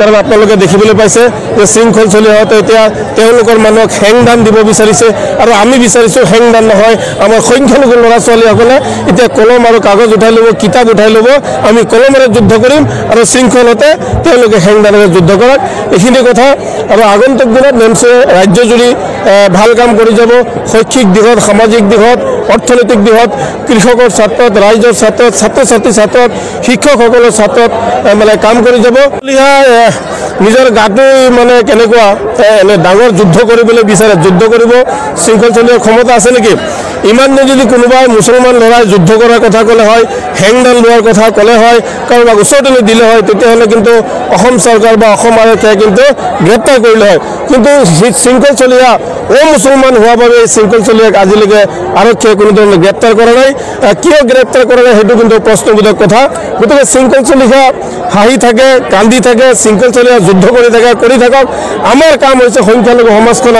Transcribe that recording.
কাৰণ আপোনালোকে দেখিবলৈ পাইছে যে শৃংখল চলিয়াহঁতে এতিয়া তেওঁলোকৰ মানুহক হেংদান দিব বিচাৰিছে আৰু আমি বিচাৰিছোঁ হেংদান নহয় আমাৰ সংখ্যালঘু ল'ৰা ছোৱালীসকলে এতিয়া কলম আৰু কাগজ উঠাই ল'ব কিতাপ উঠাই ল'ব আমি কলমেৰে যুদ্ধ কৰিম আৰু শৃংখলতে তেওঁলোকে হেংদানেৰে যুদ্ধ কৰক এইখিনি কথা আৰু আগন্তুক দিনত নেমচে ৰাজ্যজুৰি ভাল কাম কৰি যাব শৈক্ষিক দিশত সামাজিক দিশত অৰ্থনৈতিক দিশত কৃষকৰ ছাত্ৰত ৰাইজৰ ছাত্ৰত ছাত্ৰ ছাত্ৰী ছাত্ৰত শিক্ষকসকলৰ ছাত্ৰত মানে কাম কৰি যাব নিজৰ গাটো মানে কেনেকুৱা এনে ডাঙৰ যুদ্ধ কৰিবলৈ বিচাৰে যুদ্ধ কৰিব শৃংখল চলিয়াৰ ক্ষমতা আছে নেকি ইমান যদি কোনোবাই মুছলমান ল'ৰাই যুদ্ধ কৰাৰ কথা ক'লে হয় হেংদান লোৱাৰ কথা ক'লে হয় কাৰোবাক ওচৰতে দিলে হয় তেতিয়াহ'লে কিন্তু অসম চৰকাৰ বা অসম আৰক্ষীয়ে কিন্তু গ্ৰেপ্তাৰ কৰিলে হয় কিন্তু শৃংখল চলিয়া মুছলমান হোৱাৰ বাবে শৃংখল চলিয়াক আজিলৈকে আৰক্ষীয়ে কোনো ধৰণে গ্ৰেপ্তাৰ কৰা নাই কিয় গ্ৰেপ্তাৰ কৰা নাই সেইটো কিন্তু প্ৰশ্নবোধক কথা গতিকে শৃংখল চলিয়া হাঁহি থাকে কান্দি থাকে শৃংখল চলিয়া যুদ্ধ কৰি থাকক আমাৰ কাম হৈছে সংখ্যালঘু সমাজখন